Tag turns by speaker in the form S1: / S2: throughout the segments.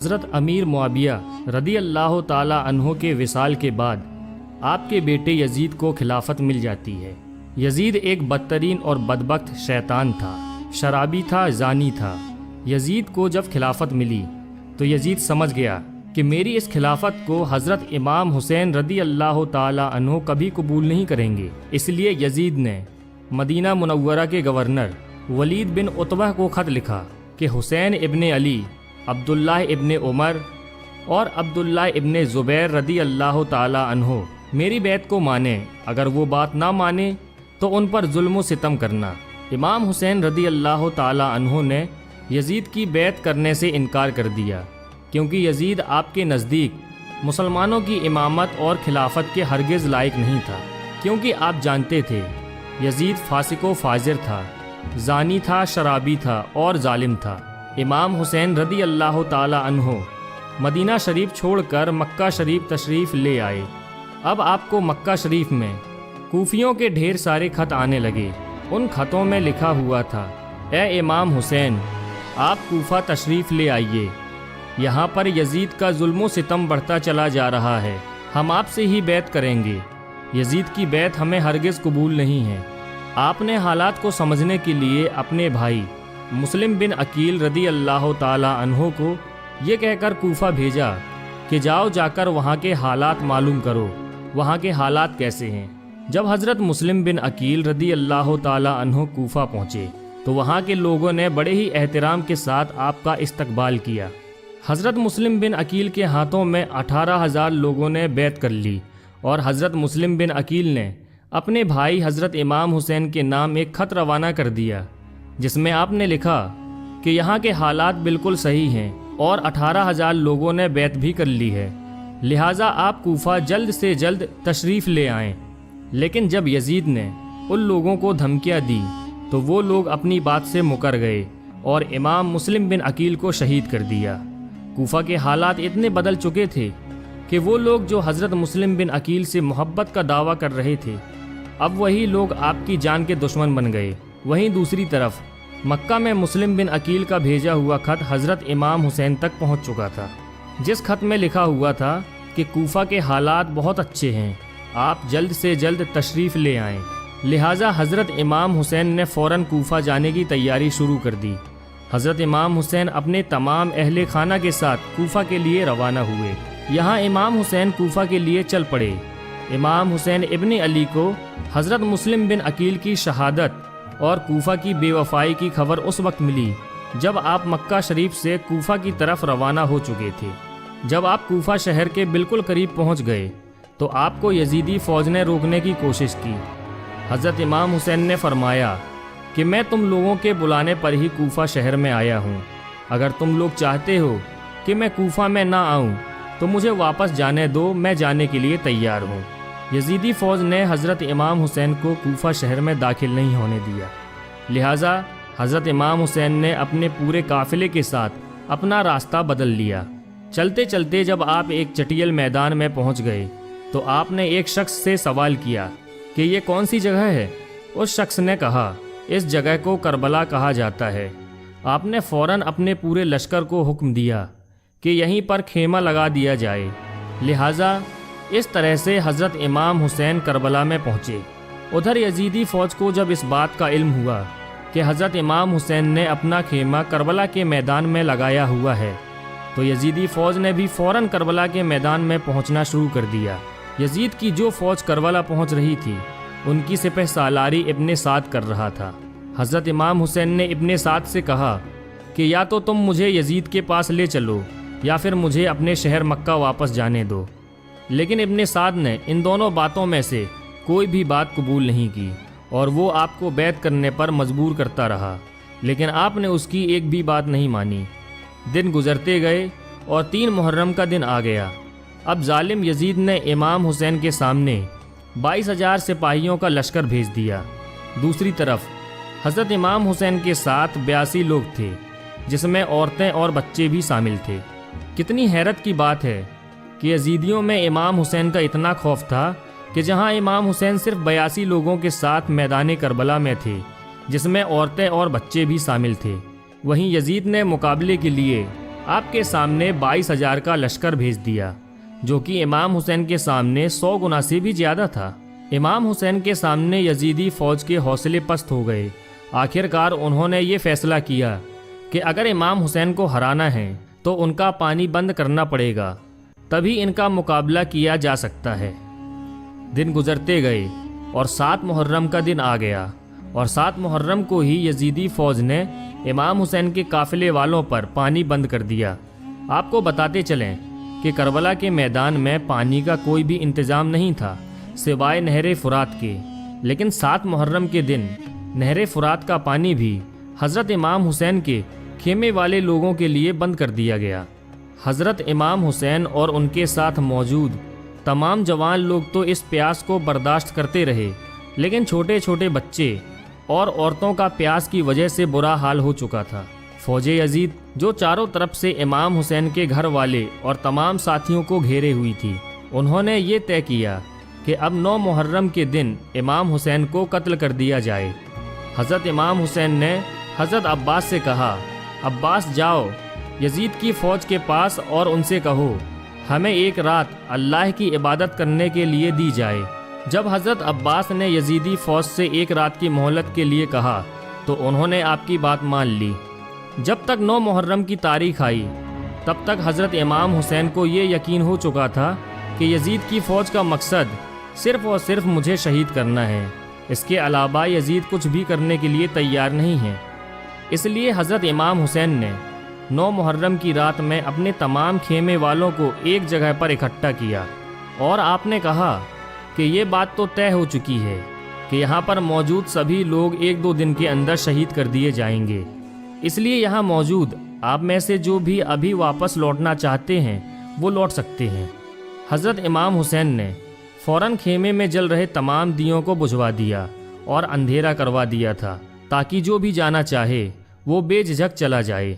S1: حضرت امیر معاویہ رضی اللہ تعالیٰ عنہ کے وصال کے بعد آپ کے بیٹے یزید کو خلافت مل جاتی ہے۔ یزید ایک بدترین اور بدبخت شیطان تھا، شرابی تھا، زانی تھا۔ یزید کو جب خلافت ملی تو یزید سمجھ گیا کہ میری اس خلافت کو حضرت امام حسین رضی اللہ تعالیٰ عنہ کبھی قبول نہیں کریں گے۔ اس لیے یزید نے مدینہ منورہ کے گورنر ولید بن عتبہ کو خط لکھا کہ حسین ابن علی، عبداللہ ابن عمر اور عبداللہ ابن زبیر رضی اللہ تعالیٰ عنہ میری بیعت کو مانیں، اگر وہ بات نہ مانے تو ان پر ظلم و ستم کرنا۔ امام حسین رضی اللہ تعالیٰ عنہ نے یزید کی بیعت کرنے سے انکار کر دیا، کیونکہ یزید آپ کے نزدیک مسلمانوں کی امامت اور خلافت کے ہرگز لائق نہیں تھا، کیونکہ آپ جانتے تھے یزید فاسق و فاجر تھا، زانی تھا، شرابی تھا اور ظالم تھا۔ امام حسین رضی اللہ تعالی عنہ مدینہ شریف چھوڑ کر مکہ شریف تشریف لے آئے۔ اب آپ کو مکہ شریف میں کوفیوں کے ڈھیر سارے خط آنے لگے۔ ان خطوں میں لکھا ہوا تھا، اے امام حسین، آپ کوفہ تشریف لے آئیے، یہاں پر یزید کا ظلم و ستم بڑھتا چلا جا رہا ہے، ہم آپ سے ہی بیعت کریں گے، یزید کی بیعت ہمیں ہرگز قبول نہیں ہے۔ آپ نے حالات کو سمجھنے کے لیے اپنے بھائی مسلم بن عقیل رضی اللہ تعالی عنہ کو یہ کہہ کر کوفہ بھیجا کہ جاؤ، جا کر وہاں کے حالات معلوم کرو، وہاں کے حالات کیسے ہیں۔ جب حضرت مسلم بن عقیل رضی اللہ تعالی عنہ کوفہ پہنچے تو وہاں کے لوگوں نے بڑے ہی احترام کے ساتھ آپ کا استقبال کیا۔ حضرت مسلم بن عقیل کے ہاتھوں میں 18,000 لوگوں نے بیعت کر لی، اور حضرت مسلم بن عقیل نے اپنے بھائی حضرت امام حسین کے نام ایک خط روانہ کر دیا، جس میں آپ نے لکھا کہ یہاں کے حالات بالکل صحیح ہیں اور 18,000 لوگوں نے بیعت بھی کر لی ہے، لہٰذا آپ کوفہ جلد سے جلد تشریف لے آئیں۔ لیکن جب یزید نے ان لوگوں کو دھمکیاں دی تو وہ لوگ اپنی بات سے مکر گئے اور امام مسلم بن عقیل کو شہید کر دیا۔ کوفہ کے حالات اتنے بدل چکے تھے کہ وہ لوگ جو حضرت مسلم بن عقیل سے محبت کا دعویٰ کر رہے تھے، اب وہی لوگ آپ کی جان کے دشمن بن گئے۔ وہیں دوسری طرف مکہ میں مسلم بن عقیل کا بھیجا ہوا خط حضرت امام حسین تک پہنچ چکا تھا، جس خط میں لکھا ہوا تھا کہ کوفہ کے حالات بہت اچھے ہیں، آپ جلد سے جلد تشریف لے آئیں۔ لہٰذا حضرت امام حسین نے فوراً کوفہ جانے کی تیاری شروع کر دی۔ حضرت امام حسین اپنے تمام اہل خانہ کے ساتھ کوفہ کے لیے روانہ ہوئے۔ یہاں امام حسین کوفہ کے لیے چل پڑے۔ امام حسین ابن علی کو حضرت مسلم بن عقیل کی شہادت اور کوفہ کی بے وفائی کی خبر اس وقت ملی جب آپ مکہ شریف سے کوفہ کی طرف روانہ ہو چکے تھے۔ جب آپ کوفہ شہر کے بالکل قریب پہنچ گئے تو آپ کو یزیدی فوج نے روکنے کی کوشش کی۔ حضرت امام حسین نے فرمایا کہ میں تم لوگوں کے بلانے پر ہی کوفہ شہر میں آیا ہوں، اگر تم لوگ چاہتے ہو کہ میں کوفہ میں نہ آؤں تو مجھے واپس جانے دو، میں جانے کے لیے تیار ہوں۔ یزیدی فوج نے حضرت امام حسین کو کوفہ شہر میں داخل نہیں ہونے دیا، لہٰذا حضرت امام حسین نے اپنے پورے قافلے کے ساتھ اپنا راستہ بدل لیا۔ چلتے چلتے جب آپ ایک چٹیل میدان میں پہنچ گئے تو آپ نے ایک شخص سے سوال کیا کہ یہ کون سی جگہ ہے؟ اس شخص نے کہا، اس جگہ کو کربلا کہا جاتا ہے۔ آپ نے فوراً اپنے پورے لشکر کو حکم دیا کہ یہیں پر خیمہ لگا دیا جائے، لہٰذا اس طرح سے حضرت امام حسین کربلا میں پہنچے۔ ادھر یزیدی فوج کو جب اس بات کا علم ہوا کہ حضرت امام حسین نے اپنا خیمہ کربلا کے میدان میں لگایا ہوا ہے تو یزیدی فوج نے بھی فوراً کربلا کے میدان میں پہنچنا شروع کر دیا۔ یزید کی جو فوج کربلا پہنچ رہی تھی ان کی سپہ سالاری ابن سعد کر رہا تھا۔ حضرت امام حسین نے ابن سعد سے کہا کہ یا تو تم مجھے یزید کے پاس لے چلو یا پھر مجھے اپنے شہر مکہ واپس جانے دو، لیکن ابن سعد نے ان دونوں باتوں میں سے کوئی بھی بات قبول نہیں کی اور وہ آپ کو بیعت کرنے پر مجبور کرتا رہا، لیکن آپ نے اس کی ایک بھی بات نہیں مانی۔ دن گزرتے گئے اور 3 محرم کا دن آ گیا۔ اب ظالم یزید نے امام حسین کے سامنے 22,000 سپاہیوں کا لشکر بھیج دیا۔ دوسری طرف حضرت امام حسین کے ساتھ 82 لوگ تھے، جس میں عورتیں اور بچے بھی شامل تھے۔ کتنی حیرت کی بات ہے کہ یزیدیوں میں امام حسین کا اتنا خوف تھا کہ جہاں امام حسین صرف 82 لوگوں کے ساتھ میدان کربلا میں تھے، جس میں عورتیں اور بچے بھی شامل تھے، وہیں یزید نے مقابلے کے لیے آپ کے سامنے 22,000 کا لشکر بھیج دیا، جو کہ امام حسین کے سامنے 100 گنا سے بھی زیادہ تھا۔ امام حسین کے سامنے یزیدی فوج کے حوصلے پست ہو گئے۔ آخر کار انہوں نے یہ فیصلہ کیا کہ اگر امام حسین کو ہرانا ہے تو ان کا پانی بند کرنا پڑے گا، تبھی ان کا مقابلہ کیا جا سکتا ہے۔ دن گزرتے گئے اور 7 محرم کا دن آ گیا، اور 7 محرم کو ہی یزیدی فوج نے امام حسین کے قافلے والوں پر پانی بند کر دیا۔ آپ کو بتاتے چلیں کہ کربلا کے میدان میں پانی کا کوئی بھی انتظام نہیں تھا سوائے نہر فرات کے، لیکن 7 محرم کے دن نہر فرات کا پانی بھی حضرت امام حسین کے خیمے والے لوگوں کے لیے بند کر دیا گیا۔ حضرت امام حسین اور ان کے ساتھ موجود تمام جوان لوگ تو اس پیاس کو برداشت کرتے رہے، لیکن چھوٹے چھوٹے بچے اور عورتوں کا پیاس کی وجہ سے برا حال ہو چکا تھا۔ فوج یزید جو چاروں طرف سے امام حسین کے گھر والے اور تمام ساتھیوں کو گھیرے ہوئی تھی، انہوں نے یہ طے کیا کہ اب 9 محرم کے دن امام حسین کو قتل کر دیا جائے۔ حضرت امام حسین نے حضرت عباس سے کہا، عباس جاؤ یزید کی فوج کے پاس اور ان سے کہو ہمیں ایک رات اللہ کی عبادت کرنے کے لیے دی جائے۔ جب حضرت عباس نے یزیدی فوج سے ایک رات کی مہلت کے لیے کہا تو انہوں نے آپ کی بات مان لی۔ جب تک 9 محرم کی تاریخ آئی تب تک حضرت امام حسین کو یہ یقین ہو چکا تھا کہ یزید کی فوج کا مقصد صرف اور صرف مجھے شہید کرنا ہے، اس کے علاوہ یزید کچھ بھی کرنے کے لیے تیار نہیں ہے۔ اس لیے حضرت امام حسین نے 9 محرم کی رات میں اپنے تمام خیمے والوں کو ایک جگہ پر اکٹھا کیا، اور آپ نے کہا کہ یہ بات تو طے ہو چکی ہے کہ یہاں پر موجود سبھی لوگ 1-2 دن کے اندر شہید کر دیے جائیں گے، اس لیے یہاں موجود آپ میں سے جو بھی ابھی واپس لوٹنا چاہتے ہیں وہ لوٹ سکتے ہیں۔ حضرت امام حسین نے فوراً خیمے میں جل رہے تمام دیوں کو بجھوا دیا اور اندھیرا کروا دیا تھا تاکہ جو بھی جانا چاہے وہ بے جھجک چلا جائے۔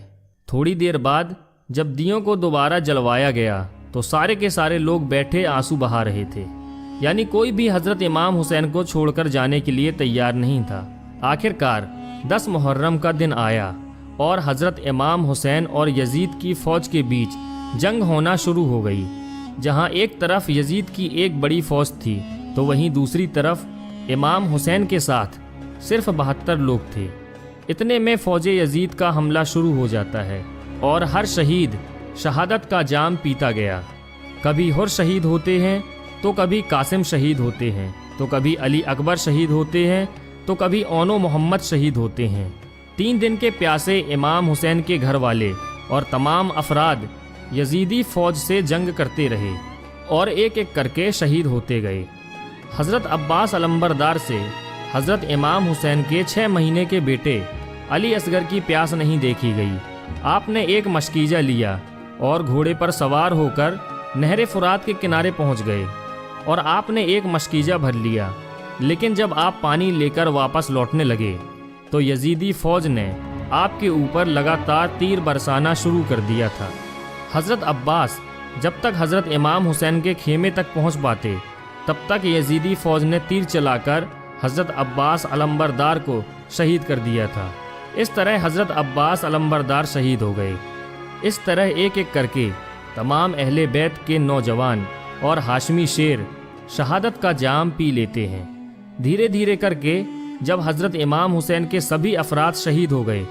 S1: تھوڑی دیر بعد جب دیوں کو دوبارہ جلوایا گیا تو سارے کے سارے لوگ بیٹھے آنسو بہا رہے تھے، یعنی کوئی بھی حضرت امام حسین کو چھوڑ کر جانے کے لیے تیار نہیں تھا۔ آخر کار 10 محرم کا دن آیا اور حضرت امام حسین اور یزید کی فوج کے بیچ جنگ ہونا شروع ہو گئی۔ جہاں ایک طرف یزید کی ایک بڑی فوج تھی تو وہیں دوسری طرف امام حسین کے ساتھ صرف 72 لوگ تھے۔ اتنے میں فوج یزید کا حملہ شروع ہو جاتا ہے اور ہر شہید شہادت کا جام پیتا گیا۔ کبھی حر شہید ہوتے ہیں تو کبھی قاسم شہید ہوتے ہیں، تو کبھی علی اکبر شہید ہوتے ہیں، تو کبھی اون و محمد شہید ہوتے ہیں۔ 3 دن کے پیاسے امام حسین کے گھر والے اور تمام افراد یزیدی فوج سے جنگ کرتے رہے اور ایک ایک کر کے شہید ہوتے گئے۔ حضرت عباس علمبردار سے حضرت امام حسین کے 6 مہینے کے بیٹے علی اصغر کی پیاس نہیں دیکھی گئی۔ آپ نے ایک مشکیزہ لیا اور گھوڑے پر سوار ہو کر نہر فرات کے کنارے پہنچ گئے، اور آپ نے ایک مشکیزہ بھر لیا، لیکن جب آپ پانی لے کر واپس لوٹنے لگے تو یزیدی فوج نے آپ کے اوپر لگاتار تیر برسانا شروع کر دیا تھا۔ حضرت عباس جب تک حضرت امام حسین کے خیمے تک پہنچ پاتے تب تک یزیدی فوج نے تیر چلا کر حضرت عباس علمبردار کو شہید کر دیا تھا۔ اس طرح حضرت عباس علمبردار شہید ہو گئے۔ اس طرح ایک ایک کر کے تمام اہل بیت کے نوجوان اور ہاشمی شیر شہادت کا جام پی لیتے ہیں۔ دھیرے دھیرے کر کے جب حضرت امام حسین کے سبھی افراد شہید ہو گئے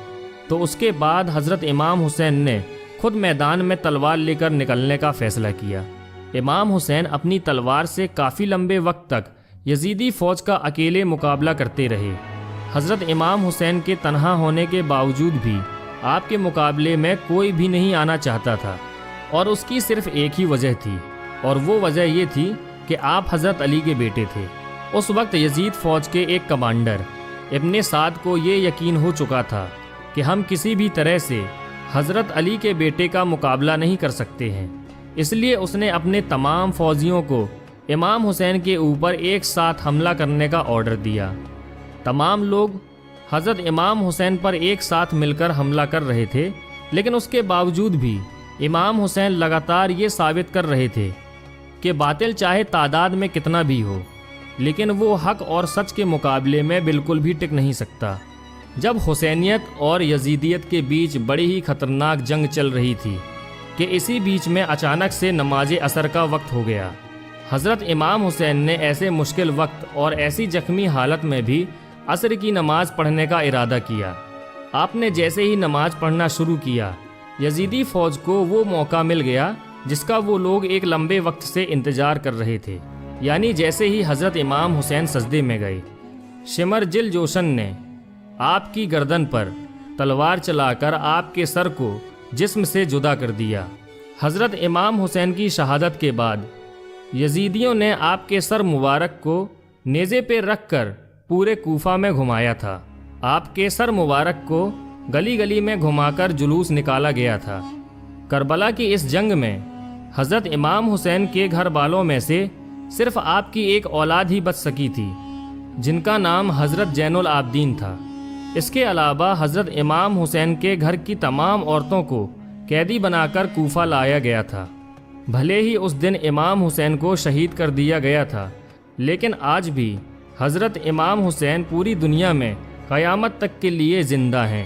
S1: تو اس کے بعد حضرت امام حسین نے خود میدان میں تلوار لے کر نکلنے کا فیصلہ کیا۔ امام حسین اپنی تلوار سے کافی لمبے وقت تک یزیدی فوج کا اکیلے مقابلہ کرتے رہے۔ حضرت امام حسین کے تنہا ہونے کے باوجود بھی آپ کے مقابلے میں کوئی بھی نہیں آنا چاہتا تھا، اور اس کی صرف ایک ہی وجہ تھی، اور وہ وجہ یہ تھی کہ آپ حضرت علی کے بیٹے تھے۔ اس وقت یزید فوج کے ایک کمانڈر ابن سعد کو یہ یقین ہو چکا تھا کہ ہم کسی بھی طرح سے حضرت علی کے بیٹے کا مقابلہ نہیں کر سکتے ہیں، اس لیے اس نے اپنے تمام فوجیوں کو امام حسین کے اوپر ایک ساتھ حملہ کرنے کا آرڈر دیا۔ تمام لوگ حضرت امام حسین پر ایک ساتھ مل کر حملہ کر رہے تھے، لیکن اس کے باوجود بھی امام حسین لگاتار یہ ثابت کر رہے تھے کہ باطل چاہے تعداد میں کتنا بھی ہو، لیکن وہ حق اور سچ کے مقابلے میں بالکل بھی ٹک نہیں سکتا۔ جب حسینیت اور یزیدیت کے بیچ بڑی ہی خطرناک جنگ چل رہی تھی کہ اسی بیچ میں اچانک سے نماز عصر کا وقت ہو گیا۔ حضرت امام حسین نے ایسے مشکل وقت اور ایسی زخمی حالت میں بھی عصر کی نماز پڑھنے کا ارادہ کیا۔ آپ نے جیسے ہی نماز پڑھنا شروع کیا، یزیدی فوج کو وہ موقع مل گیا جس کا وہ لوگ ایک لمبے وقت سے انتظار کر رہے تھے، یعنی جیسے ہی حضرت امام حسین سجدے میں گئے، شمر جل جوشن نے آپ کی گردن پر تلوار چلا کر آپ کے سر کو جسم سے جدا کر دیا۔ حضرت امام حسین کی شہادت کے بعد یزیدیوں نے آپ کے سر مبارک کو نیزے پہ رکھ کر پورے کوفہ میں گھمایا تھا۔ آپ کے سر مبارک کو گلی گلی میں گھما کر جلوس نکالا گیا تھا۔ کربلا کی اس جنگ میں حضرت امام حسین کے گھر والوں میں سے صرف آپ کی ایک اولاد ہی بچ سکی تھی، جن کا نام حضرت زین العابدین تھا۔ اس کے علاوہ حضرت امام حسین کے گھر کی تمام عورتوں کو قیدی بنا کر کوفہ لایا گیا تھا۔ بھلے ہی اس دن امام حسین کو شہید کر دیا گیا تھا، لیکن آج بھی حضرت امام حسین پوری دنیا میں قیامت تک کے لیے زندہ ہیں۔